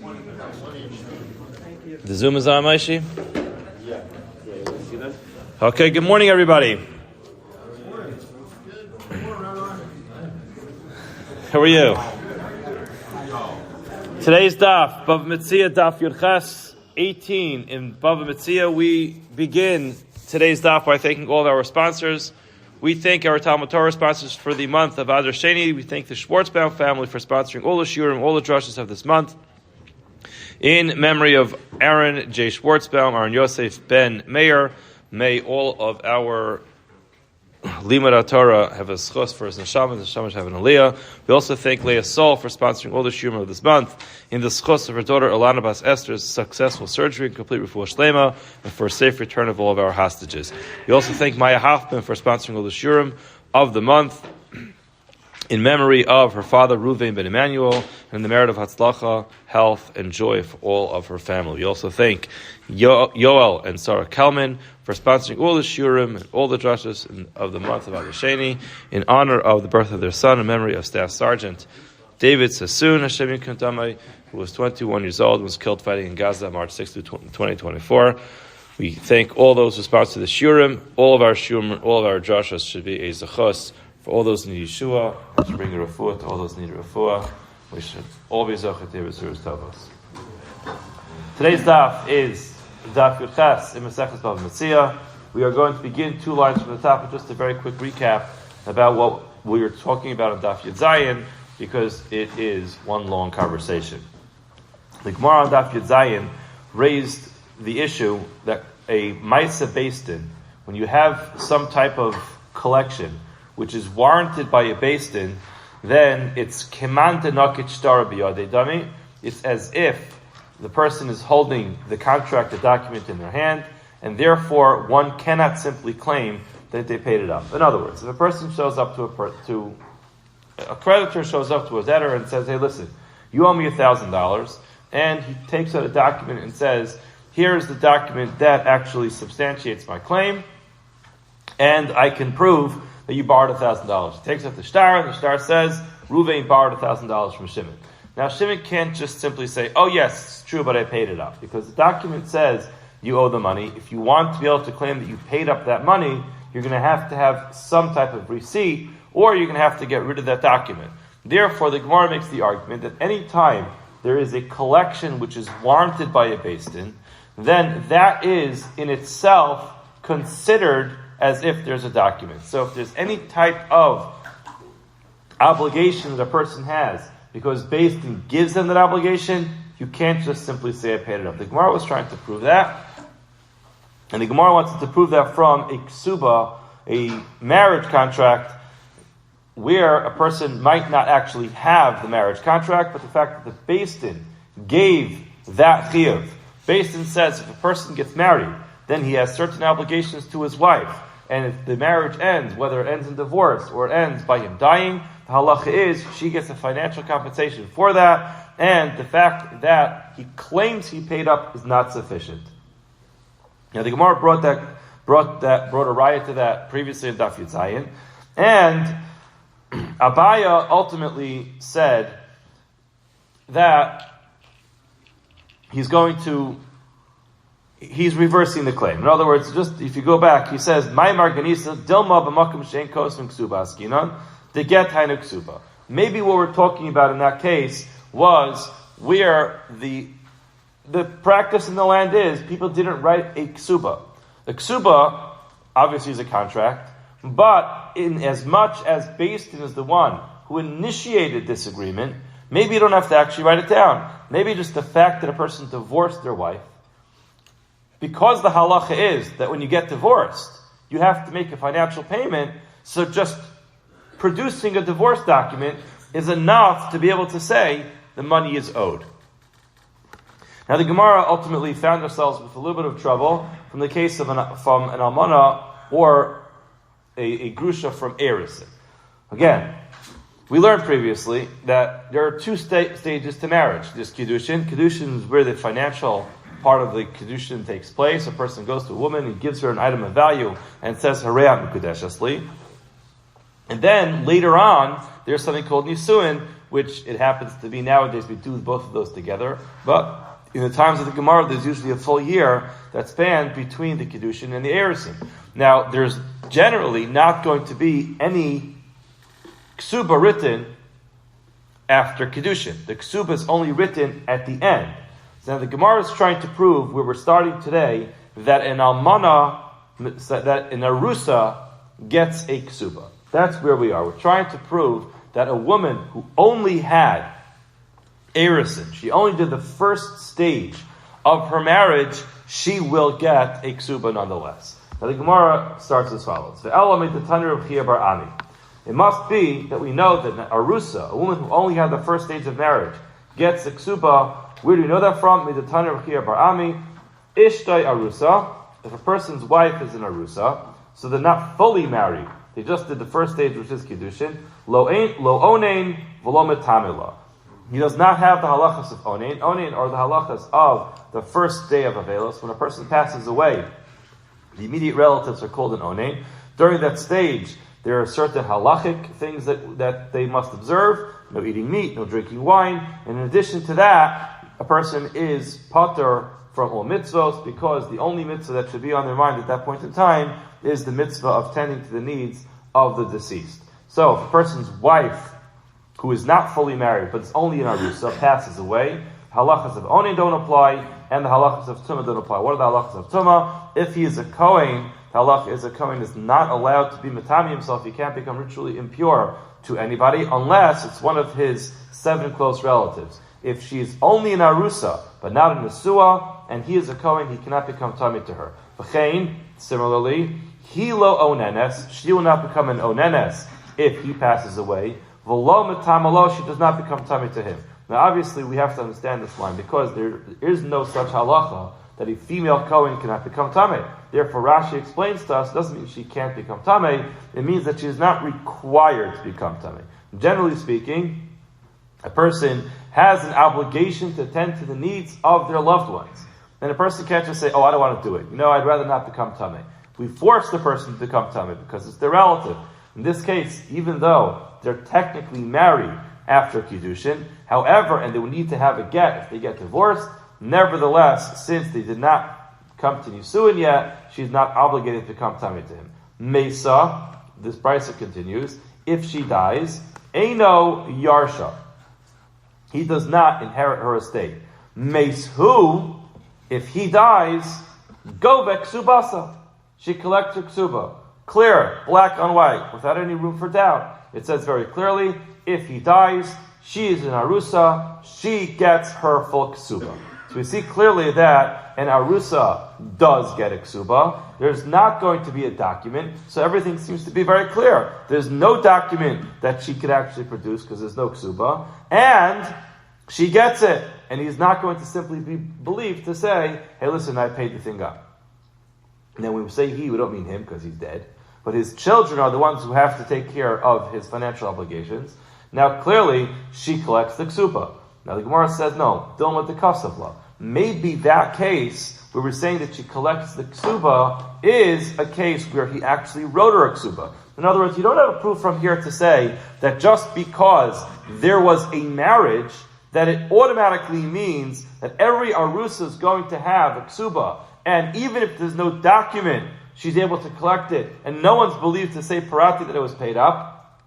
The Zoom is on, Maishi? Okay, good morning, everybody. How are you? Today's daf, Bava Metzia, daf Yudches 18. In Bava Metzia, we begin today's daf by thanking all of our sponsors. We thank our TALMUD TORAH sponsors for the month of Adar Sheni. We thank the Schwarzbaum Family for sponsoring all the shiurim, all the drushes of this month. In memory of Aaron J. Schwarzbaum, Aharon Yosef ben Meir, may all of our Limud Torah have a zechus for his neshama, the neshama have an aliyah. We also thank Leah Sol for sponsoring all the shiurim of this month. In the zechus of her daughter Ilana bas Esther's successful surgery and complete refuah sheleima, and for a safe return of all of our hostages. We also thank Maia Hoffman for sponsoring all the shiurim of the month. In memory of her father, Reuven ben Emanuel, and the merit of hatzlacha, health, and joy for all of her family. We also thank Yoel Sara Kelman for sponsoring all the shiurim and all the drushes of the month of Adar Sheni in honor of the birth of their son, in memory of Staff Sergeant David Sasson, Hashem Yikam Damai, who was 21 years old and was killed fighting in Gaza March 6, 2024. We thank all those who sponsor the shiurim. All of our shiurim, all of our drushes should be a zechus for all those who need Yeshua, to bring a refuah to all those who need a refuah. We should all be zechut to Yeshua Tovos. Today's daf is daf Yudches in Maseches Bava Metzia. We are going to begin 2 lines from the top with just a very quick recap about what we were talking about in daf Yud Zayin, because it is one long conversation. The Gemara on daf Yud Zayin raised the issue that a Maisa based in, when you have some type of collection which is warranted by a beis din, then it's keman denakit shtar biyadei dami. It's as if the person is holding the contract, the document in their hand, and therefore one cannot simply claim that they paid it up. In other words, if a person shows up a creditor shows up to a debtor and says, "Hey, listen, you owe me $1,000," and he takes out a document and says, "Here's the document that actually substantiates my claim, and I can prove that you borrowed $1,000. He takes up the shtar, and the shtar says, Reuven borrowed $1,000 from Shimon. Now, Shimon can't just simply say, "Oh, yes, it's true, but I paid it up," because the document says you owe the money. If you want to be able to claim that you paid up that money, you're going to have some type of receipt, or you're going to have to get rid of that document. Therefore, the Gemara makes the argument that any time there is a collection which is warranted by a beis din, then that is in itself considered as if there's a document. So if there's any type of obligation that a person has, because beis din gives them that obligation, you can't just simply say I paid it up. The Gemara was trying to prove that, and the Gemara wanted to prove that from a ksuba, a marriage contract, where a person might not actually have the marriage contract, but the fact that the beis din gave that chiyuv. Beis din says if a person gets married, then he has certain obligations to his wife. And if the marriage ends, whether it ends in divorce or it ends by him dying, the halacha is she gets a financial compensation for that, and the fact that he claims he paid up is not sufficient. Now the Gemara brought a raya to that previously in Daf Yud Zayin, and Abaya ultimately said that he's reversing the claim. In other words, just if you go back, he says, "My marganisa dilma b'makom shein kosem ksuba askinan to get hainu ksuba." Maybe what we're talking about in that case was where the practice in the land is people didn't write a ksuba. The ksuba obviously is a contract, but in as much as beis din is the one who initiated this agreement, maybe you don't have to actually write it down. Maybe just the fact that a person divorced their wife, because the halacha is that when you get divorced, you have to make a financial payment, so just producing a divorce document is enough to be able to say the money is owed. Now the Gemara ultimately found ourselves with a little bit of trouble from the case of from an almana or a grusha from Eris. Again, we learned previously that there are 2 stages to marriage. There's kiddushin. Kiddushin is where the financial part of the kiddushin takes place. A person goes to a woman and gives her an item of value and says, "Harei mekudeshes li." And then later on, there's something called nisuin, which it happens to be nowadays. We do both of those together. But in the times of the Gemara, there's usually a full year that spanned between the Kiddushin and the Erusin. Now, there's generally not going to be any ksuba written after Kiddushin. The ksuba is only written at the end. So now the Gemara is trying to prove, where we're starting today, that an almana, that an arusa gets a ksuba. That's where we are. We're trying to prove that a woman who only had erusin, she only did the first stage of her marriage, she will get a ksuba nonetheless. Now the Gemara starts as follows. It must be that we know that an arusa, a woman who only had the first stage of marriage, gets a ksuba. Where do we know that from? Ishtay arusa. If a person's wife is an arusa, so they're not fully married, they just did the first stage, which is kiddushin. Lo onein v'lo metamila. He does not have the halachas of onein. Onein are the halachas of the first day of avelos. When a person passes away, the immediate relatives are called an onein. During that stage, there are certain halachic things that they must observe. No eating meat, no drinking wine. And in addition to that, a person is pater from all mitzvahs, because the only mitzvah that should be on their mind at that point in time is the mitzvah of tending to the needs of the deceased. So if a person's wife, who is not fully married, but is only an arusa, passes away, halachas of onein don't apply, and the halachas of tumah don't apply. What are the halachas of tumah? If he is a kohen, the halacha is a kohen is not allowed to be matami himself. He can't become ritually impure to anybody unless it's one of his 7 close relatives. If she is only an arusa, but not a nesua, and he is a kohen, he cannot become tamid to her. V'chein, similarly, he lo onenes, she will not become an onenes if he passes away. V'lo metamalo, she does not become tamid to him. Now obviously we have to understand this line, because there is no such halacha that a female kohen cannot become tamid. Therefore Rashi explains to us, it doesn't mean she can't become tamid, it means that she is not required to become tamid. Generally speaking, a person has an obligation to attend to the needs of their loved ones. And a person can't just say, I don't want to do it. I'd rather not become tameh. We force the person to become tameh because it's their relative. In this case, even though they're technically married after Kiddushin, however, and they would need to have a get if they get divorced, nevertheless, since they did not come to Nisuin yet, she's not obligated to become tameh to him. Mesa, this brisa continues, if she dies, Eino Yarsha. He does not inherit her estate. Meshu, if he dies, Govek Subasa. She collects her ksuba. Clear, black on white, without any room for doubt. It says very clearly, if he dies, she is an arusa, she gets her full ksuba. So we see clearly that an arusa does get a ksuba. There's not going to be a document, so everything seems to be very clear. There's no document that she could actually produce because there's no ksuba, and she gets it, and he's not going to simply be believed to say, hey, listen, I paid the thing up. And then when we say he, we don't mean him because he's dead, but his children are the ones who have to take care of his financial obligations. Now clearly, she collects the ksuba. Now the Gemara says, no, don't let the kasavla. Maybe that case where we're saying that she collects the ksuba is a case where he actually wrote her a ksuba. In other words, you don't have a proof from here to say that just because there was a marriage, that it automatically means that every arusa is going to have a ksuba. And even if there's no document, she's able to collect it, and no one's believed to say parati that it was paid up.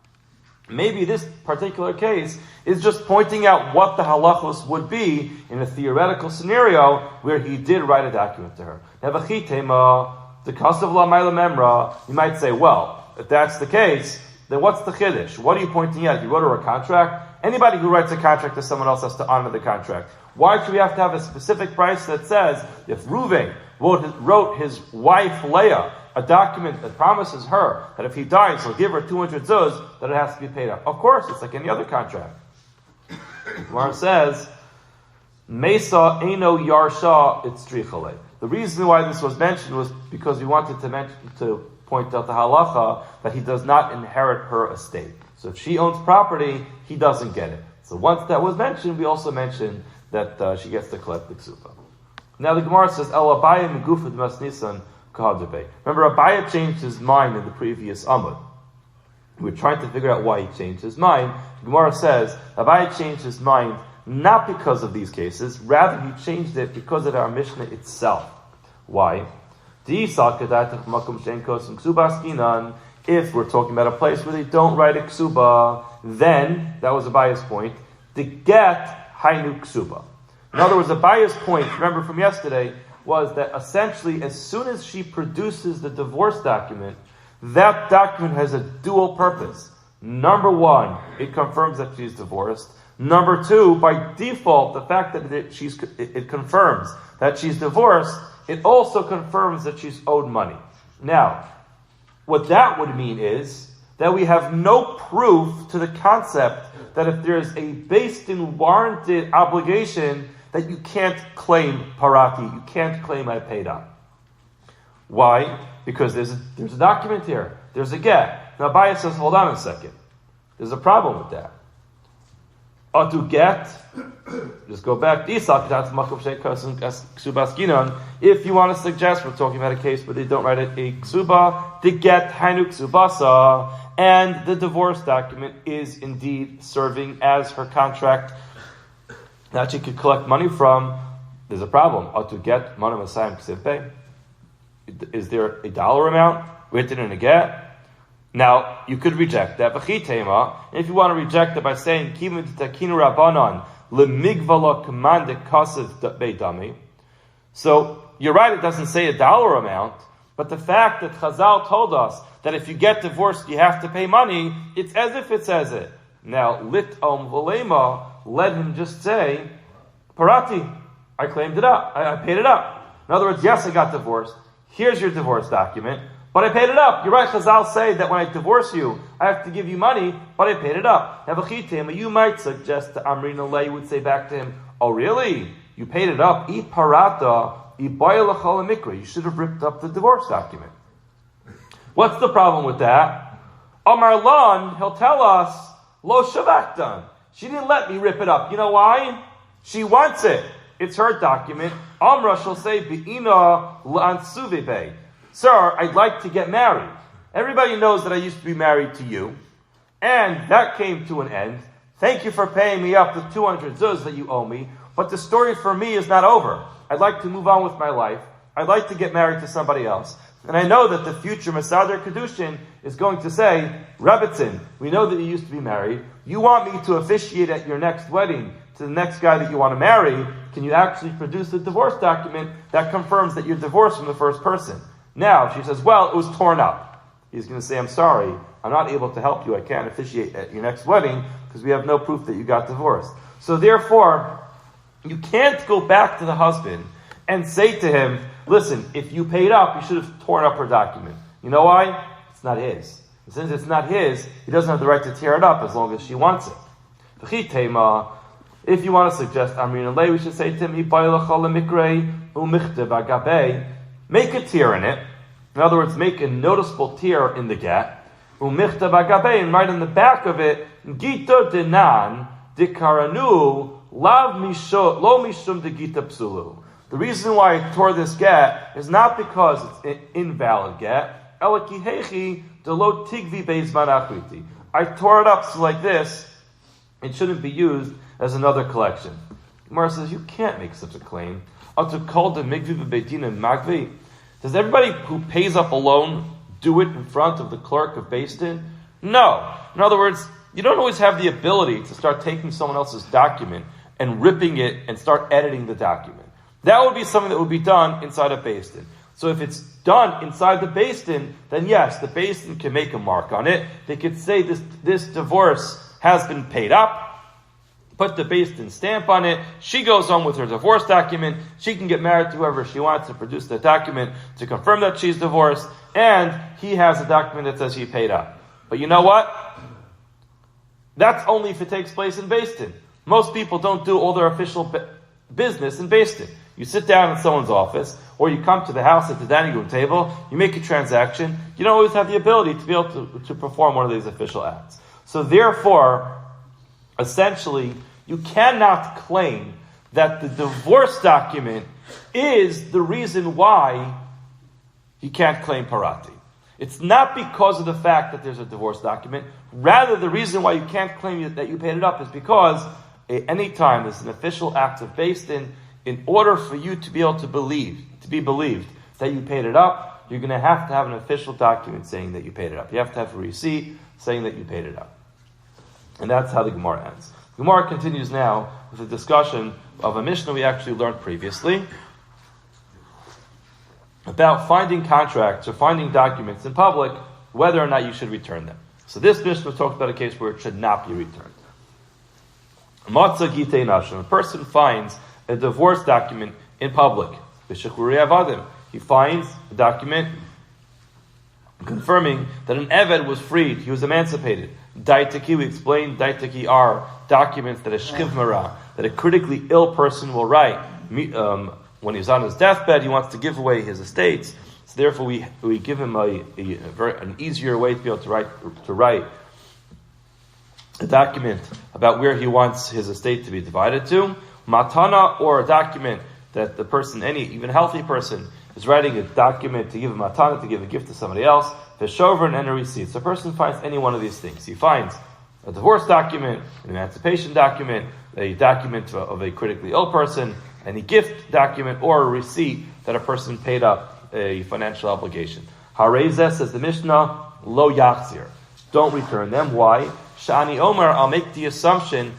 Maybe this particular case is just pointing out what the halachos would be in a theoretical scenario where he did write a document to her. The cost of la maila memra, you might say, well, if that's the case, then what's the chiddush? What are you pointing out? You wrote her a contract? Anybody who writes a contract to someone else has to honor the contract. Why should we have to have a specific price that says, if Reuven wrote his wife Leah a document that promises her that if he dies, he'll give her 200 zuz, that it has to be paid up? Of course, it's like any other contract. Gemara says, Mesa Eino Yarsha Itzrichale. The reason why this was mentioned was because we wanted to point out the halacha that he does not inherit her estate. So if she owns property, he doesn't get it. So once that was mentioned, we also mentioned that she gets to collect the ksuba. Now the Gemara says, El Abaya Megufad Mas Nisan Kahadabe. Remember, Abaya changed his mind in the previous Amud. We're trying to figure out why he changed his mind. Gemara says, Rabbi changed his mind not because of these cases, rather he changed it because of our Mishnah itself. Why? If we're talking about a place where they don't write a ksuba, then, that was a bias point, to get hainu ksuba. In other words, the bias point, remember from yesterday, was that essentially as soon as she produces the divorce document, that document has a dual purpose. Number one, it confirms that she's divorced. Number two, by default, the fact that it confirms that she's divorced, it also confirms that she's owed money. Now, what that would mean is that we have no proof to the concept that if there's a based-in warranted obligation, that you can't claim parati, you can't claim I paid up. Why? Because there's a document here. There's a get. Now, Baye says, hold on a second. There's a problem with that. To get, just go back. If you want to suggest, we're talking about a case where they don't write a ksuba, to get hainu ksubasa, and the divorce document is indeed serving as her contract that she could collect money from, there's a problem. To get mana masayim ksipe. Is there a dollar amount written in a get? Now, you could reject that. And if you want to reject it by saying, Kivin takinu rabbanon lemigvala commande kasev beidami. So, you're right, it doesn't say a dollar amount, but the fact that Chazal told us that if you get divorced, you have to pay money, it's as if it says it. Now, lit volema, let him just say, parati, I claimed it up, I paid it up. In other words, yes, I got divorced. Here's your divorce document, but I paid it up. You're right, Chazal say that when I divorce you, I have to give you money, but I paid it up. Now, you might suggest to Amrina Leah would say back to him, oh really? You paid it up? I parata, I bayalachal mikra. You should have ripped up the divorce document. What's the problem with that? Amar Lan, he'll tell us, lo shavaktan. She didn't let me rip it up. You know why? She wants it. It's her document. Amra, she'll say, Be'ina la'ansuvebe. Sir, I'd like to get married. Everybody knows that I used to be married to you. And that came to an end. Thank you for paying me up the 200 zuz that you owe me. But the story for me is not over. I'd like to move on with my life. I'd like to get married to somebody else. And I know that the future Masader Kedushin is going to say, Rebbitzin, we know that you used to be married. You want me to officiate at your next wedding to the next guy that you want to marry. Can you actually produce a divorce document that confirms that you're divorced from the first person? Now, she says, well, it was torn up. He's going to say, I'm sorry, I'm not able to help you. I can't officiate at your next wedding because we have no proof that you got divorced. So therefore, you can't go back to the husband and say to him, listen, if you paid up, you should have torn up her document. You know why? It's not his. And since it's not his, he doesn't have the right to tear it up as long as she wants it. If you want to suggest Amrina Leah, we should say to him, make a tear in it. In other words, make a noticeable tear in the get. And write on the back of it, Gita denan dikaranu lav lo mishum de gita psulu. The reason why I tore this get is not because it's an invalid get. I tore it up so like this, it shouldn't be used as another collection. Gemara says, you can't make such a claim. Does everybody who pays up a loan do it in front of the clerk of Beis Din? No. In other words, you don't always have the ability to start taking someone else's document and ripping it and start editing the document. That would be something that would be done inside a Beis Din. So if it's done inside the Beis Din, then yes, the Beis Din can make a mark on it. They could say this divorce has been paid up, put the Beis Din stamp on it. She goes on with her divorce document. She can get married to whoever she wants to produce the document to confirm that she's divorced, and he has a document that says he paid up. But you know what? That's only if it takes place in Beis Din. Most people don't do all their official business in Beis Din. You sit down in someone's office, or you come to the house at the dining room table, you make a transaction. You don't always have the ability to be able to perform one of these official acts. So therefore, essentially, you cannot claim that the divorce document is the reason why you can't claim parati. It's not because of the fact that there's a divorce document. Rather, the reason why you can't claim that you paid it up is because any time there's an official act of beis din, in order for you to be able to be believed that you paid it up, you're going to have an official document saying that you paid it up. You have to have a receipt saying that you paid it up. And that's how the Gemara ends. The Gemara continues now with a discussion of a Mishnah we actually learned previously about finding contracts or finding documents in public, whether or not you should return them. So this Mishnah talks about a case where it should not be returned. A person finds a divorce document in public. He finds a document confirming that an Eved was freed, he was emancipated. Daitaki, we explained, Daitaki are documents that a shchivmara, that a critically ill person will write. When he's on his deathbed, he wants to give away his estates. So therefore we give him an easier way to be able to write a document about where he wants his estate to be divided to. Matana, or a document that the person, any even healthy person, is writing a document to give a matana, to give a gift to somebody else. Veshovern and a receipt. So a person finds any one of these things. He finds a divorce document, an emancipation document, a document of a critically ill person, any gift document, or a receipt that a person paid up a financial obligation. Harezeh, says the Mishnah, lo yachzir. Don't return them. Why? Shani Omer, I'll make the assumption,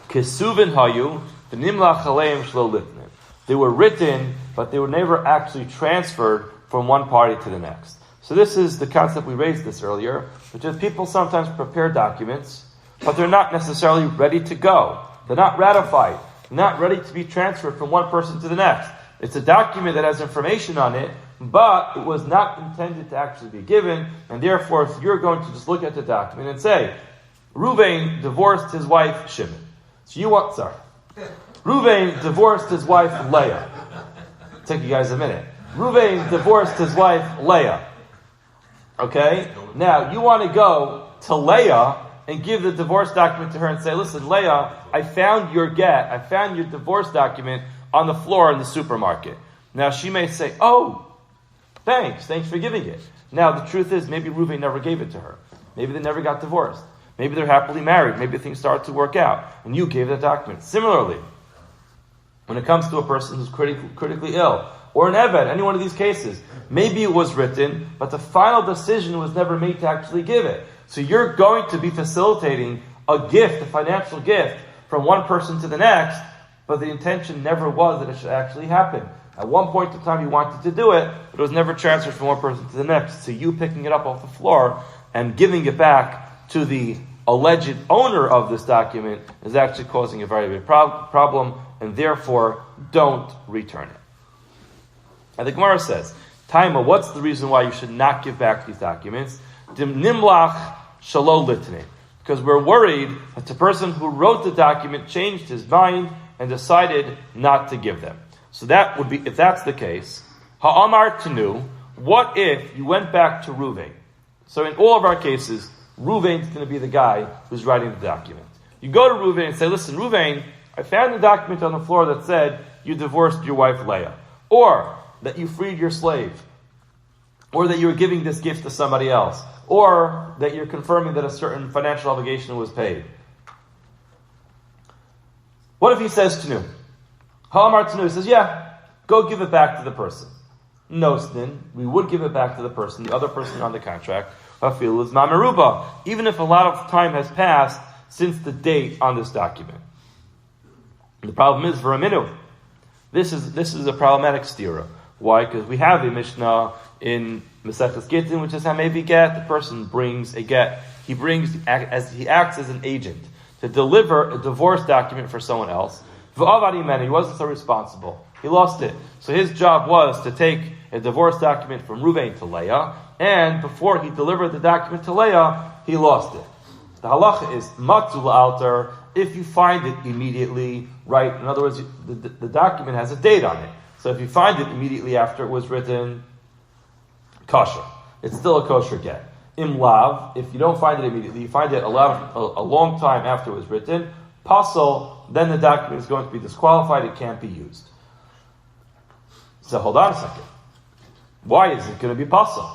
kesuvin hayu, v'nimlach aleim shlo litnim. They were written, but they were never actually transferred from one party to the next. So this is the concept we raised this earlier, which is people sometimes prepare documents, but they're not necessarily ready to go. They're not ratified. They're not ready to be transferred from one person to the next. It's a document that has information on it, but it was not intended to actually be given, and therefore if you're going to just look at the document and say, Reuven divorced his wife Shimon. So you want, Reuven divorced his wife Leah. It'll take you guys a minute. Reuven divorced his wife Leah. Okay? Now, you want to go to Leah and give the divorce document to her and say, listen, Leah, I found your divorce document on the floor in the supermarket. Now, she may say, oh, thanks for giving it. Now, the truth is, maybe Reuven never gave it to her. Maybe they never got divorced. Maybe they're happily married. Maybe things started to work out. And you gave that document. Similarly, when it comes to a person who's critically ill, or an Eved, any one of these cases, maybe it was written, but the final decision was never made to actually give it. So you're going to be facilitating a gift, a financial gift, from one person to the next, but the intention never was that it should actually happen. At one point in time you wanted to do it, but it was never transferred from one person to the next. So you picking it up off the floor and giving it back to the alleged owner of this document is actually causing a very big problem, and therefore don't return it. And the Gemara says, Taima, what's the reason why you should not give back these documents? Nimlach shalo litne. Because we're worried that the person who wrote the document changed his mind and decided not to give them. So that would be, if that's the case, ha'amar tenu, what if you went back to Reuven? So in all of our cases, Reuven's going to be the guy who's writing the document. You go to Reuven and say, listen, Reuven, I found a document on the floor that said you divorced your wife Leah, or that you freed your slave, or that you were giving this gift to somebody else, or that you're confirming that a certain financial obligation was paid. What if he says Tenu? Ha'amar Tenu, he says, yeah, go give it back to the person. No sin, we would give it back to the person, the other person on the contract. Hafil is mamaruba, even if a lot of time has passed since the date on this document. The problem is for a minute. This is a problematic stira. Why? Because we have a Mishnah in Maseches Gittin, which is Hamevi get. The person brings a get. He acts as an agent to deliver a divorce document for someone else. He wasn't so responsible. He lost it. So his job was to take a divorce document from Reuven to Leah, and before he delivered the document to Leah, he lost it. The halacha is matzul alter. If you find it immediately, right? In other words, the document has a date on it. So if you find it immediately after it was written, kosher. It's still a kosher get. Imlav, if you don't find it immediately, you find it a long time after it was written, pasol, then the document is going to be disqualified, it can't be used. So hold on a second. Why is it going to be pasol?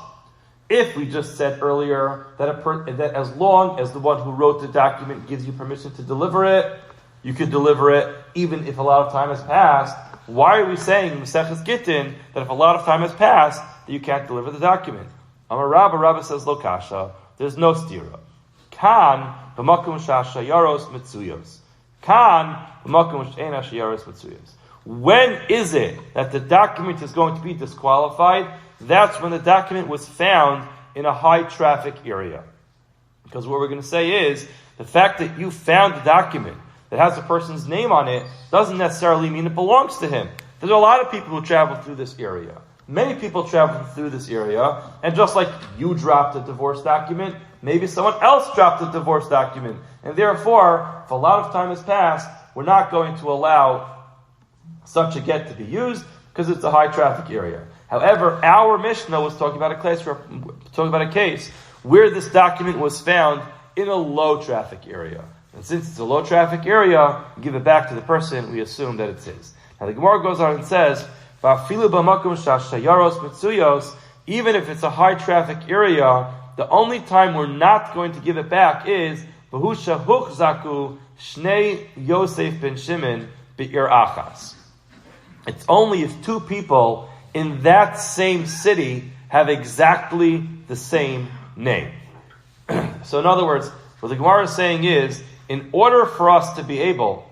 If we just said earlier that as long as the one who wrote the document gives you permission to deliver it, you could deliver it even if a lot of time has passed. Why are we saying Maseches Gittin that if a lot of time has passed that you can't deliver the document? Amar Rabbi says lo kasha. There's no stira. Kan b'makom shashayaros mitzuyos. Kan b'makom she'ena shayaros mitzuyos. When is it that the document is going to be disqualified? That's when the document was found in a high traffic area. Because what we're going to say is, the fact that you found the document that has a person's name on it doesn't necessarily mean it belongs to him. There's a lot of people who travel through this area. Many people travel through this area, and just like you dropped a divorce document, maybe someone else dropped a divorce document. And therefore, if a lot of time has passed, we're not going to allow such a get to be used because it's a high traffic area. However, our Mishnah was talking about a case where this document was found in a low traffic area. And since it's a low traffic area, we give it back to the person, we assume that it's his. Now the Gemara goes on and says, even if it's a high traffic area, the only time we're not going to give it back is Shnei Yosef ben Shimon be'ir achas. It's only if two people in that same city have exactly the same name. So in other words, what the Gemara is saying is, in order for us to be able,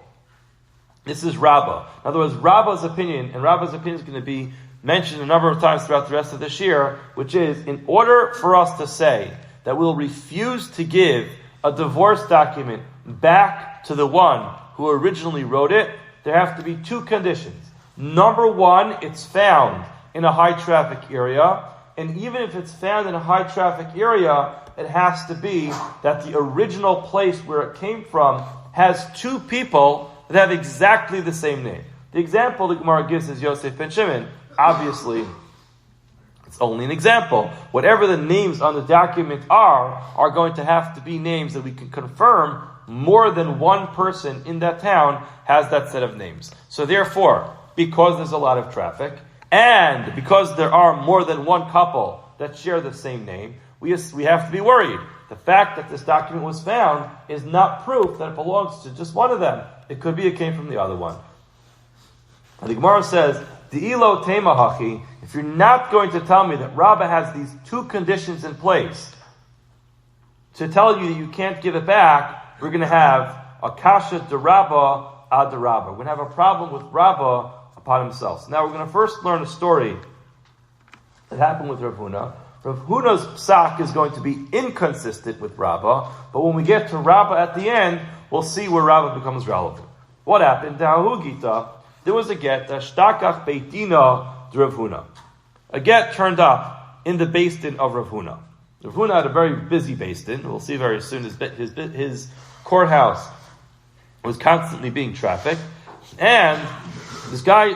this is Rabbi. In other words, Rabbi's opinion, and Rabbi's opinion is going to be mentioned a number of times throughout the rest of this year, which is, in order for us to say that we'll refuse to give a divorce document back to the one who originally wrote it, there have to be two conditions. Number one, it's found in a high traffic area, and even if it's found in a high traffic area, it has to be that the original place where it came from has two people that have exactly the same name. The example the Gemara gives is Yosef ben Shimon. Obviously, it's only an example. Whatever the names on the document are going to have to be names that we can confirm more than one person in that town has that set of names. So therefore, because there's a lot of traffic, and because there are more than one couple that share the same name, we have to be worried. The fact that this document was found is not proof that it belongs to just one of them. It could be it came from the other one. And the Gemara says, De'ilo temahachi, if you're not going to tell me that Rabbi has these two conditions in place to tell you that you can't give it back, we're going to have a kasha de Rabba ad de Rabba. We're going to have a problem with Rabba upon himself. So now we're going to first learn a story that happened with Rav Huna. Rav Huna's psak is going to be inconsistent with Rabba, but when we get to Rabba at the end, we'll see where Rabba becomes relevant. What happened? There was a get, shtakach beitina de Rav Huna. A get turned up in the beis din of Rav Huna. Rav Huna had a very busy beis din. We'll see very soon his courthouse was constantly being trafficked, and this guy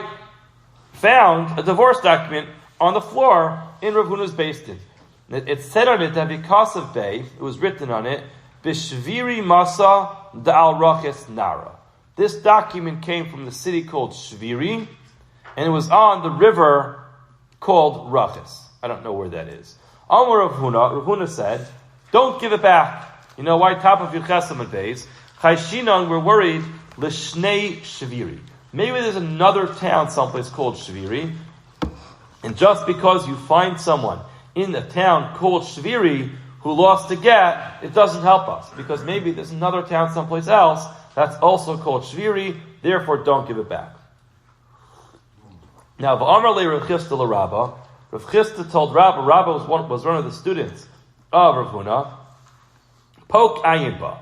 found a divorce document on the floor in Rav Huna's beis din. It said on it that because of Bey, it was written on it, Bishviri Masa Da'al Rachis Nara. This document came from the city called Shviri, and it was on the river called Rachis. I don't know where that is. Amar Rav Huna said, don't give it back. You know why? Top of your Chesam base. Chayshinan, we're worried, L'shnei Shviri. Maybe there's another town someplace called Shviri, and just because you find someone in a town called Shviri who lost a get, it doesn't help us, because maybe there's another town someplace else that's also called Shviri, therefore don't give it back. Now, V'amar le Rav Chisda l'Rabba, Rav Chisda told Rabba, Rabba was one of the students of Rav Huna, Poke ayin ba.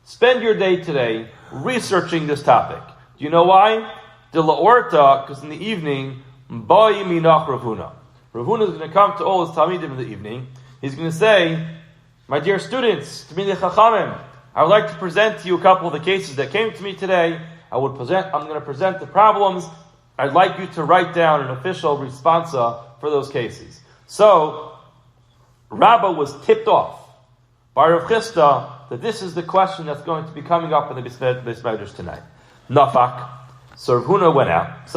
Spend your day today researching this topic. Do you know why? De la'orta, because in the evening, ba'i minach Rav Huna. Rav Huna is going to come to all his talmidim in the evening. He's going to say, my dear students, T'midei Chachamim, I would like to present to you a couple of the cases that came to me today. I'm going to present the problems. I'd like you to write down an official responsa for those cases. So, Rabba was tipped off by Rav Chisda that this is the question that's going to be coming up in the Beis Medrash tonight. Nafak. So Rav Huna went out.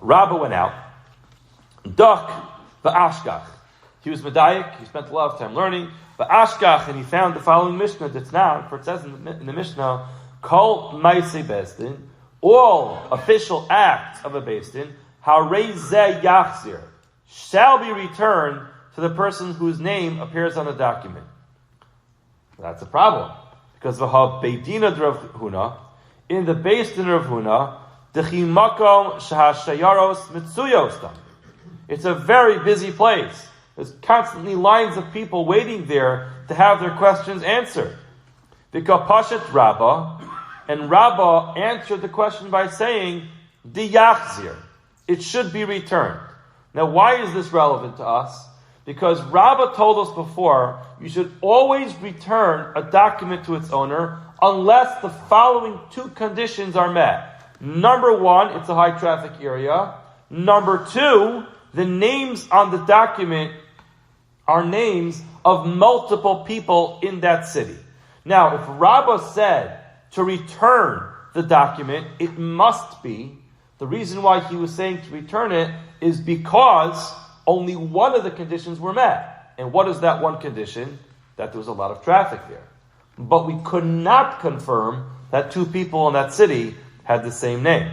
Rabba went out. Duck V'ashkach. He was medayik, he spent a lot of time learning. V'ashkach, and he found the following Mishnah that's now, for it says in the Mishnah, Kol Maisei Besdin, all official acts of a Besdin, Harei Zeh Yachzir, shall be returned to the person whose name appears on the document. That's a problem. Because Vahav Beidina Rav Huna, in the Besdin Rav Huna, Dechi Makom Shahashayaros Mitsuyostam. It's a very busy place. There's constantly lines of people waiting there to have their questions answered. Vikapashat Rabbah, and Rabbah answered the question by saying, Diyachzir, it should be returned. Now, why is this relevant to us? Because Rabbah told us before, you should always return a document to its owner unless the following two conditions are met. Number one, it's a high traffic area. Number two, the names on the document are names of multiple people in that city. Now, if Rabbah said to return the document, it must be, the reason why he was saying to return it is because only one of the conditions were met. And what is that one condition? That there was a lot of traffic there. But we could not confirm that two people in that city had the same name.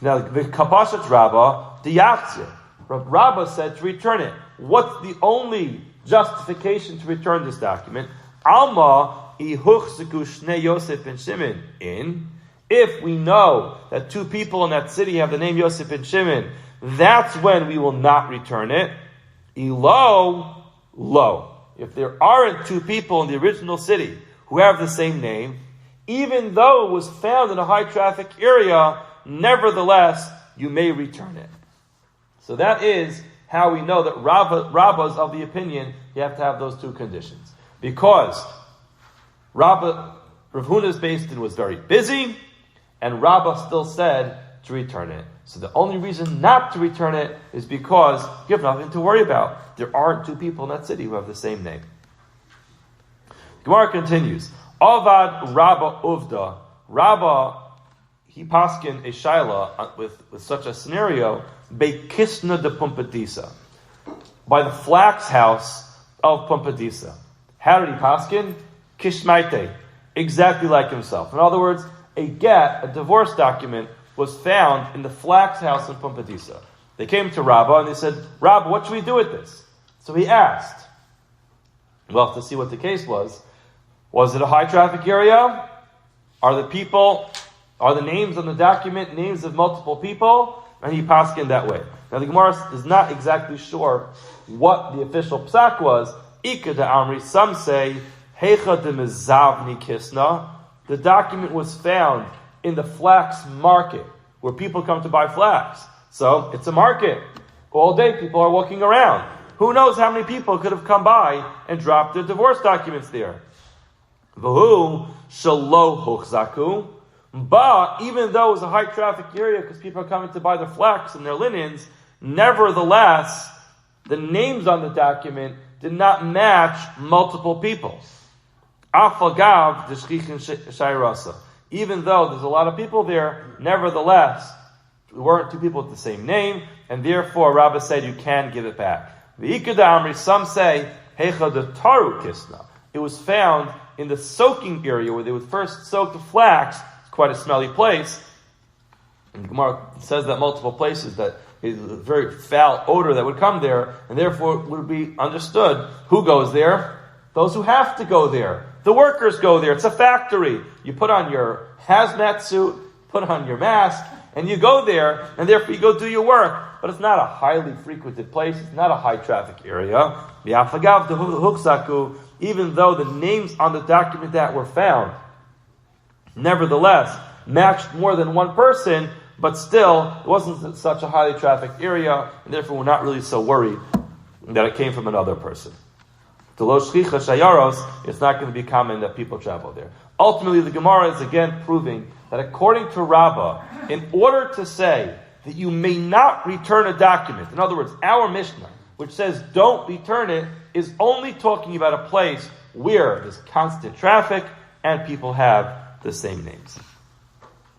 Now, the Kapashat Rabbah, the Yachzir, Rabbah said to return it. What's the justification to return this document? Alma ihuchziku shnei Yosef and Shimon in. If we know that two people in that city have the name Yosef and Shimon, that's when we will not return it. Ilo, lo. If there aren't two people in the original city who have the same name, even though it was found in a high traffic area, nevertheless, you may return it. So that is how we know that Rabbah's of the opinion you have to have those two conditions. Because Rav Huna's Beis Din was very busy, and Rabbah still said to return it. So the only reason not to return it is because you have nothing to worry about. There aren't two people in that city who have the same name. Gemara continues. Avad Rabbah Uvda. Rabbah, he paskin a shaila with such a scenario, Bekisna de Pumpadisa, by the flax house of Pumpadisa. How did he paskin? Kishmaite, exactly like himself. In other words, a divorce document, was found in the flax house in Pumpadisa. They came to Rabbah and they said, Rabbah, what should we do with this? So he asked. Well, to see what the case was it a high traffic area? Are the names on the document names of multiple people? And he paskined that way. Now the Gemara is not exactly sure what the official psak was. Ika de Amri, some say, Heicha de Mizavni Kisna. The document was found in the flax market, where people come to buy flax. So, it's a market. All day people are walking around. Who knows how many people could have come by and dropped their divorce documents there. V'hu shelo huchzaku. But, even though it was a high traffic area, because people are coming to buy their flax and their linens, nevertheless, the names on the document did not match multiple people. Afagav d'shchichin shayrasa. Even though there's a lot of people there, nevertheless, we weren't two people with the same name, and therefore Rabbah said you can give it back. Some say, Heicha de taru kisna. It was found in the soaking area where they would first soak the flax. It's quite a smelly place. And Gemara says that multiple places, that it's a very foul odor that would come there, and therefore it would be understood who goes there. Those who have to go there. The workers go there. It's a factory. You put on your hazmat suit, put on your mask, and you go there, and therefore you go do your work. But it's not a highly frequented place. It's not a high traffic area. Even though the names on the document that were found, nevertheless, matched more than one person, but still, it wasn't such a highly trafficked area, and therefore we're not really so worried that it came from another person. It's not going to be common that people travel there. Ultimately, the Gemara is again proving that according to Rabbah, in order to say that you may not return a document, in other words, our Mishnah, which says don't return it, is only talking about a place where there's constant traffic and people have the same names.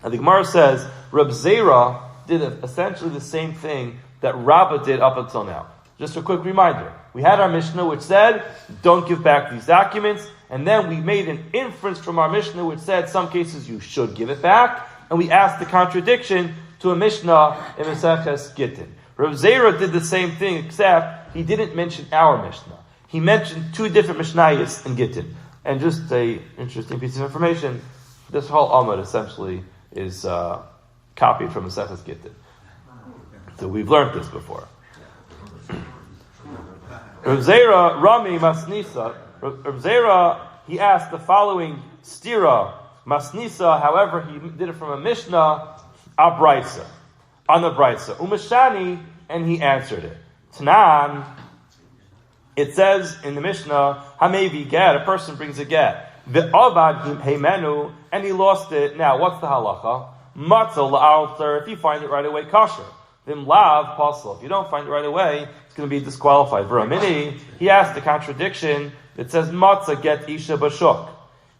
And the Gemara says, Reb Zera did essentially the same thing that Rabbah did up until now. Just a quick reminder. We had our Mishnah which said, don't give back these documents. And then we made an inference from our Mishnah which said, some cases you should give it back. And we asked the contradiction to a Mishnah in Maseches Gittin. Rav Zera did the same thing, except he didn't mention our Mishnah. He mentioned two different Mishnayos in Gittin. And just a interesting piece of information, this whole Amud essentially is copied from Maseches Gittin. So we've learned this before. Rav Zera, Rami, Masnisa. Rav Zera, he asked the following stira, Masnisa, however, he did it from a Mishnah, Abraisa, on the Braisa. Umashani, and he answered it. Tanan, it says in the Mishnah, Hamevi get, a person brings a get. V'avad heimenu, and he lost it. Now, what's the halacha? Matzel la'alter, if you find it right away, kosher. Vim lav, pasal. If you don't find it right away, it's going to be disqualified. V'ramini, he asked the contradiction that says, matzah get isha bashuk.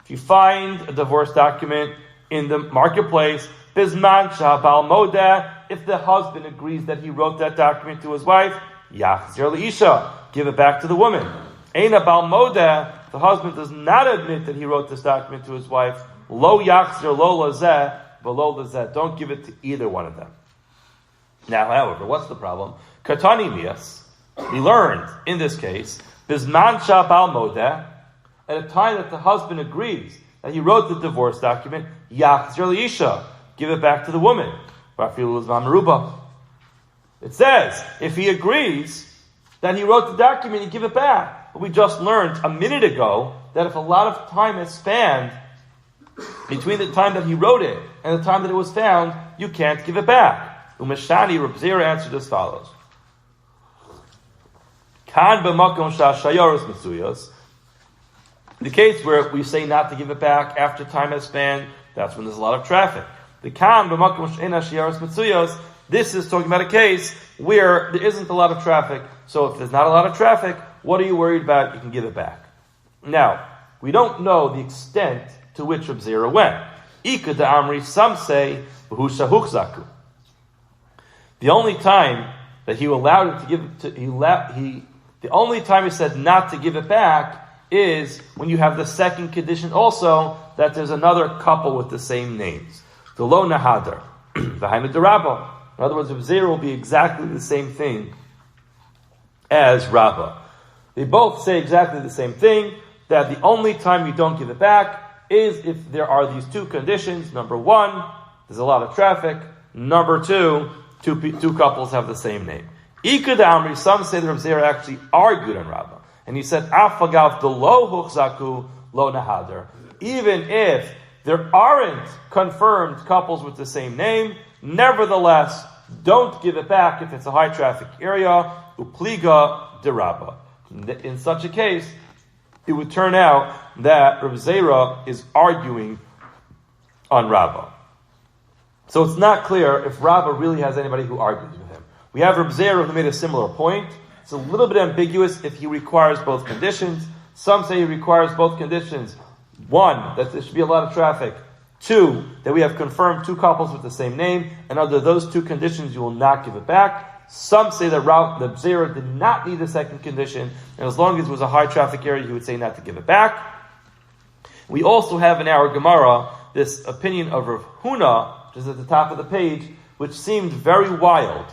If you find a divorce document in the marketplace, bizman shabal modeh, if the husband agrees that he wrote that document to his wife, yachzir isha, give it back to the woman. Eina bal modeh, the husband does not admit that he wrote this document to his wife, lo yachzir lo lazeh, below lazeh, don't give it to either one of them. Now, however, what's the problem? Katani mias, we learned in this case, bizman shabal modeh, at a time that the husband agrees that he wrote the divorce document, yachzir isha, give it back to the woman. It says, if he agrees that he wrote the document, you give it back. But we just learned a minute ago that if a lot of time has spanned between the time that he wrote it and the time that it was found, you can't give it back. Umeshani, Reb Zera answered as follows. Kan b'makom sha'shayoros mitzuyos. The case where we say not to give it back after time has spanned, that's when there's a lot of traffic. The kan b'makom she'ena shayoros mitzuyos. This is talking about a case where there isn't a lot of traffic. So if there's not a lot of traffic, what are you worried about? You can give it back. Now, we don't know the extent to which Reb Zera went. Ika de Amri, some say, v'hu shahuchzaku. The only time that he allowed it to give it the only time he said not to give it back is when you have the second condition also, that there's another couple with the same names. The lo nahadar, the Hy'd Rabbi. In other words, Reb Zera will be exactly the same thing as Rabbi. They both say exactly the same thing, that the only time you don't give it back is if there are these two conditions. Number one, there's a lot of traffic. Number two couples have the same name. Ikud Amri, some say that Reb Zera actually argued on Rabbi. And he said, Afagav the lo huchzaku lo nahadar. Even if there aren't confirmed couples with the same name, nevertheless, don't give it back if it's a high traffic area. Upliga de Rabba. In such a case, it would turn out that Reb Zera is arguing on Rabba. So it's not clear if Rabba really has anybody who argues with him. We have Reb Zera who made a similar point. It's a little bit ambiguous if he requires both conditions. Some say he requires both conditions. One, that there should be a lot of traffic. Two, that we have confirmed two couples with the same name. And under those two conditions, you will not give it back. Some say that Reb Zera did not need a second condition. And as long as it was a high traffic area, he would say not to give it back. We also have in our Gemara this opinion of Rav Huna, which is at the top of the page, which seemed very wild.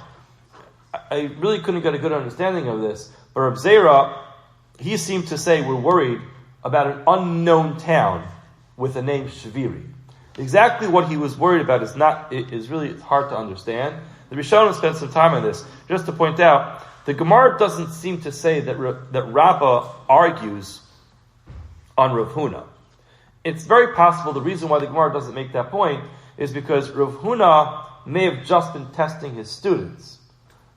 I really couldn't get a good understanding of this. But Reb Zera, he seemed to say we're worried about an unknown town with the name Shviri. Exactly what he was worried about is really hard to understand. The Rishonim spent some time on this. Just to point out, the Gemara doesn't seem to say that Rabbah argues on Rav Huna. It's very possible the reason why the Gemara doesn't make that point is because Rav Huna may have just been testing his students.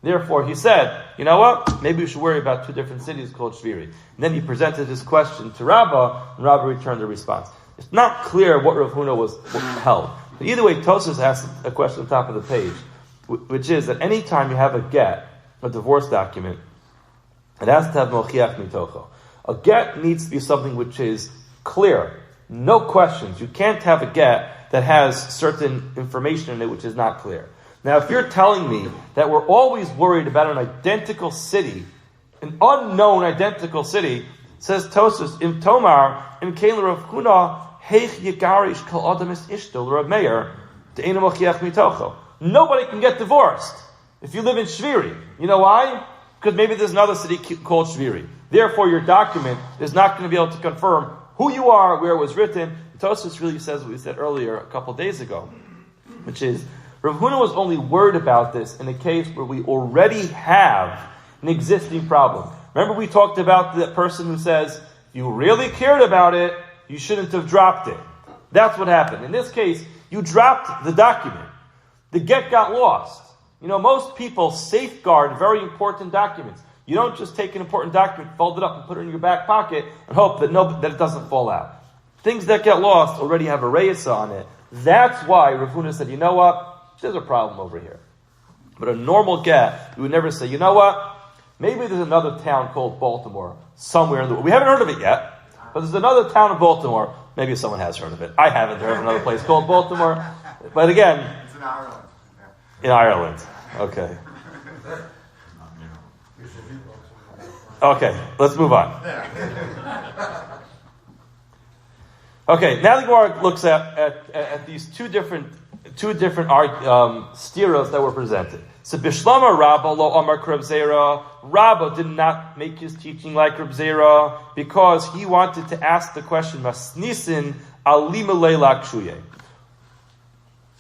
Therefore, he said, you know what? Maybe we should worry about two different cities called Shviri. And then he presented his question to Rabbah, and Rabbah returned a response. It's not clear what Rav Huna was held. But either way, Tosfos asked a question on top of the page, which is that any time you have a get, a divorce document, it has to have mochiach mitocho. A get needs to be something which is clear. No questions. You can't have a get that has certain information in it which is not clear. Now, if you're telling me that we're always worried about an identical city an unknown identical city, says Tosus, Im Tomar, Im Kaler of Kuna, Heich Yegarish Kal Adamis Ishto, Rabbi Meir, to Eina Mochiach Mitocho. Nobody can get divorced if you live in Shviri. You know why? Because maybe there's another city called Shviri. Therefore, your document is not going to be able to confirm who you are, where it was written. Tosus really says what we said earlier a couple days ago, which is, Rav Huna was only worried about this in a case where we already have an existing problem. Remember we talked about the person who says, if you really cared about it, you shouldn't have dropped it. That's what happened. In this case, you dropped the document. The get got lost. Most people safeguard very important documents. You don't just take an important document, fold it up, and put it in your back pocket, and hope that it doesn't fall out. Things that get lost already have a reis on it. That's why Rav Huna said, you know what? There's a problem over here. But a normal get, you would never say, you know what? Maybe there's another town called Baltimore somewhere in the world. We haven't heard of it yet, but there's another town of Baltimore. Maybe someone has heard of it. I haven't heard of another place called Baltimore. But again, it's in Ireland. In Ireland. Okay. Okay, let's move on. Okay, now the Gemara looks at these two different steeros that were presented. So Bishlama Rabba lo Amar Reb Zera. Rabba did not make his teaching like Reb Zera because he wanted to ask the question Masnisin Alimelei Lakshuye.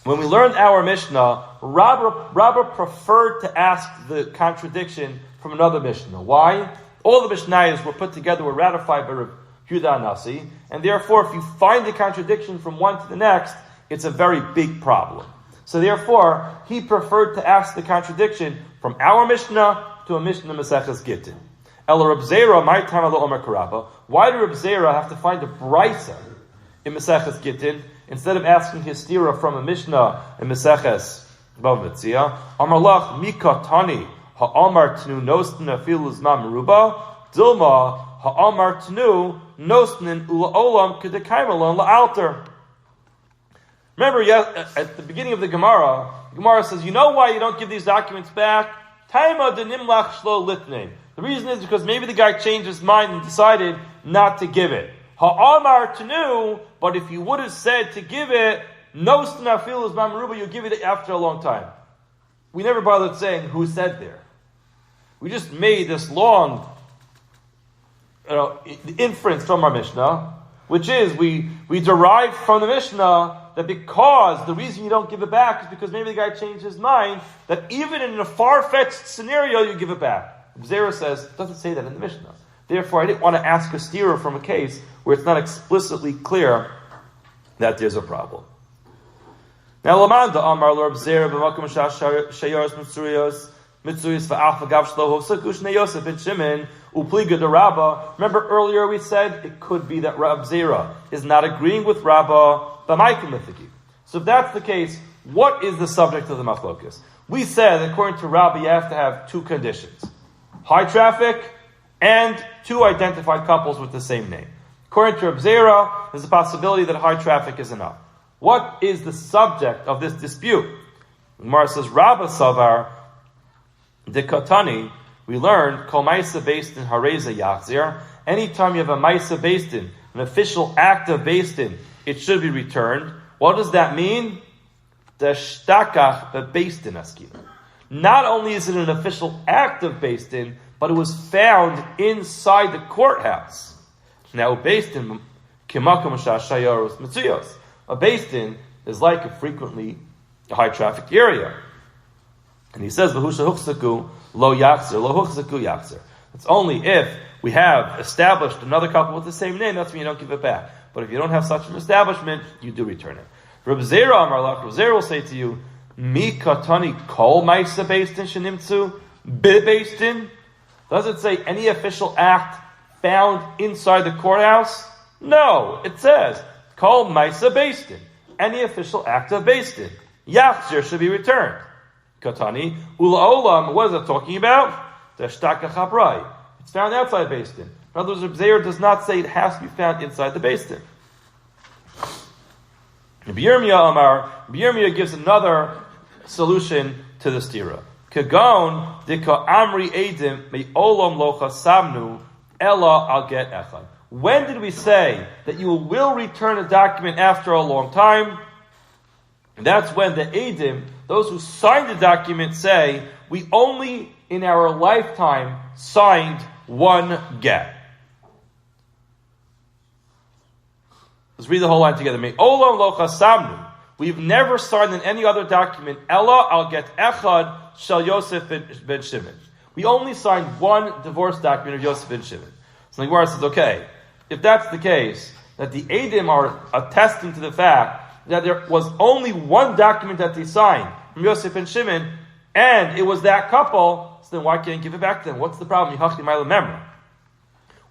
When we learned our Mishnah, Rabba preferred to ask the contradiction from another Mishnah. Why? All the Mishnayos were put together, were ratified by Yehuda Nasi, and therefore if you find the contradiction from one to the next, it's a very big problem. So therefore, he preferred to ask the contradiction from our Mishnah to a Mishnah Maseches Gittin. El Reb Zera, my time lo Omer Karabba. Why did Reb Zera have to find a brisa in Maseches Gittin instead of asking his stira from a Mishnah in Maseches Metzia? Amar lach mika tani ha'amar tnu nostin afilu zman meruba dilma ha'amar tnu nostin ula olam kedekaimelon la'alter. Remember, at the beginning of the Gemara says, you know why you don't give these documents back? Taima de nimlach shlo litnein. The reason is because maybe the guy changed his mind and decided not to give it. Ha'amar tenu, but if you would have said to give it, nostin afilu zman meruba, you'll give it after a long time. We never bothered saying who said there. We just made this long inference from our Mishnah, which is we derived from the Mishnah that because the reason you don't give it back is because maybe the guy changed his mind, that even in a far-fetched scenario you give it back. Zera says, it doesn't say that in the Mishnah. Therefore, I didn't want to ask a steerer from a case where it's not explicitly clear that there's a problem. Now, Lamanda Amar Lord Zera b'makom shayoros mitzuyos mitzuyos va'af v'gav shloho sakush Yosef ben Shimon upliga de Rabba. Remember earlier we said it could be that Reb Zera is not agreeing with Rabba. So if that's the case, what is the subject of the machlokas? We said that according to Rabbi, you have to have two conditions: high traffic and two identified couples with the same name. According to Reb Zera, there's a possibility that high traffic is enough. What is the subject of this dispute? Gemara says, Rabba Savar de Katani. We learned Kol Maisa based in Hareza Yachzir. Anytime you have a Maisa based in, an official act of based in, it should be returned. What does that mean? Not only is it an official act of based in, but it was found inside the courthouse. Now, based in a based in is like a frequently high traffic area. And he says, it's only if we have established another couple with the same name, that's when you don't give it back. But if you don't have such an establishment, you do return it. Reb Zera Amar Lach, Reb Zera will say to you, Mi katani kol ma'isa based in shenimtzu be based in. Does it say any official act found inside the courthouse? No, it says kol ma'isa based in. Any official act of based in. Yachzir should be returned. Katani ula olam. What is it talking about? The shtaka chabrai. It's found outside based in. In other words, Reb Zera does not say it has to be found inside the based in. Rabbi Yirmiyah gives another solution to the stira. Kagon dika amri edim me olam locha samnu ella al get echad. When did we say that you will return a document after a long time? And that's when the edim, those who signed the document, say, we only in our lifetime signed one get. Let's read the whole line together. Me olam locha samnu. We've never signed in any other document. Ella al get echad shel Yosef ben Shimon. We only signed one divorce document of Yosef ben Shimon. So the Gemara says, okay, if that's the case, that the Edim are attesting to the fact that there was only one document that they signed from Yosef and Shimon, and it was that couple, so then why can't you give it back to them? What's the problem?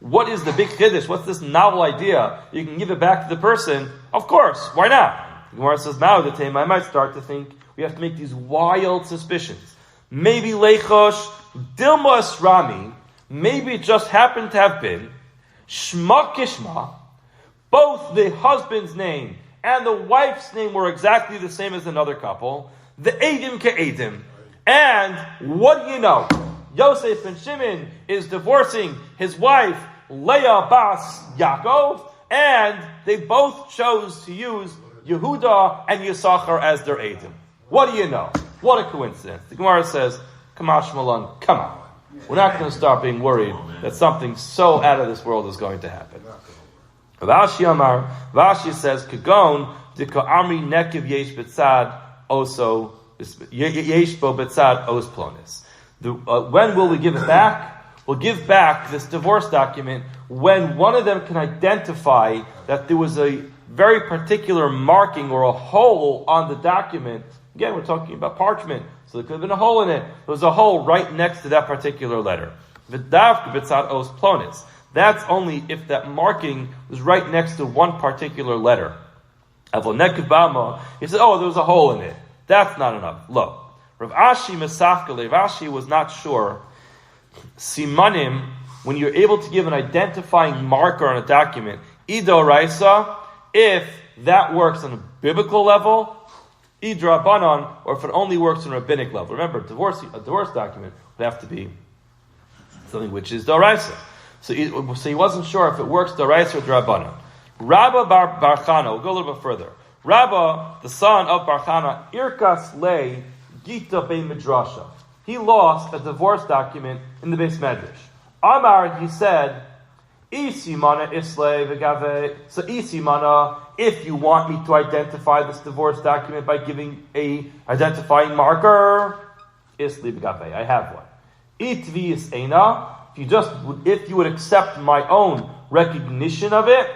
What is the big chiddush? What's this novel idea? You can give it back to the person. Of course, why not? The Gemara says, now the time I might start to think we have to make these wild suspicions. Maybe Leichosh, Dilmas Rami, maybe it just happened to have been Shma Kishma, both the husband's name and the wife's name were exactly the same as another couple. The Edim Ke'edim. And what do you know? Yosef and Shimon is divorcing his wife, Leah Bas Yaakov, and they both chose to use Yehuda and Yisachar as their Edim. What do you know? What a coincidence. The Gemara says, Kamash Malan, come on. We're not going to start being worried that something so out of this world is going to happen. Vashi says, Kagon, Dika Amri Nekiv Yesh Betzad, also, Yesh Bo Betzad, Os Plonis. When will we give it back? We'll give back this divorce document when one of them can identify that there was a very particular marking or a hole on the document. Again, we're talking about parchment, so there could have been a hole in it. There was a hole right next to that particular letter. That's only if that marking was right next to one particular letter. He said, oh, there was a hole in it. That's not enough. Look, Rav Ashi was not sure. Simanim, when you're able to give an identifying marker on a document, Ido Raisa, if that works on a biblical level, Idra Banan, or if it only works on a rabbinic level. Remember, a divorce document would have to be something which is Doraisa. So he wasn't sure if it works Doraisa or Drabanan. Rabba Bar Chana, we'll go a little bit further. Rabba, the son of Bar Chana, Irkas Le Gita Be Midrasha. He lost a divorce document in the Beis Medrash. Amar, he said, Isimana Isle Vegave. So Isimana, if you want me to identify this divorce document by giving a identifying marker, Isli Vegave, I have one. Itvi is Eina, if you would accept my own recognition of it,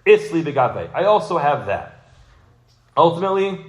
Isli Vegave, I also have that. Ultimately,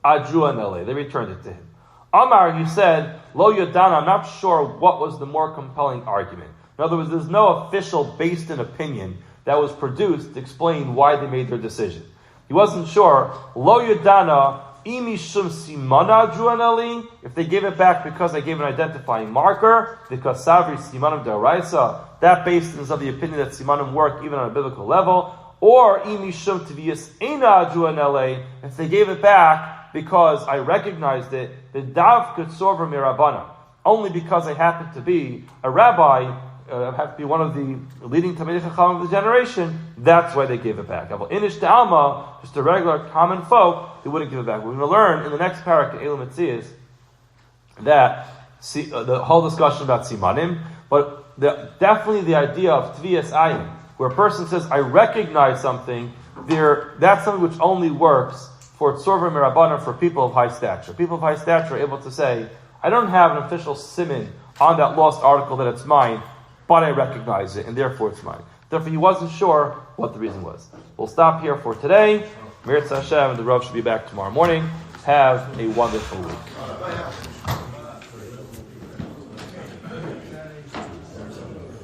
Adru Anele, they returned it to him. Amar, he said, Lo Yodana, I'm not sure what was the more compelling argument. In other words, there's no official based in opinion that was produced to explain why they made their decision. He wasn't sure. Lo Yodana, Imishum Simana Druanali, if they gave it back because I gave an identifying marker, because Savri Simanam Daraisa, that based is of the opinion that Simanim work even on a biblical level, or Imishum Tvias Eina Druanali, if they gave it back because I recognized it, the Dav could Sorva Mirabana, only because I happen to be a rabbi, have to be one of the leading Talmidei Chacham of the generation, that's why they gave it back. Inish Alma, just a regular common folk, they wouldn't give it back. We're going to learn in the next parak in Elam Metzia that the whole discussion about Simanim, but definitely the idea of Tvias Ayin, where a person says, I recognize something, that's something which only works for Tzorva Mirabana, for people of high stature. People of high stature are able to say, I don't have an official siman on that lost article that it's mine, but I recognize it, and therefore it's mine. Therefore, he wasn't sure what the reason was. We'll stop here for today. Meir Hashem, and the Rav should be back tomorrow morning. Have a wonderful week.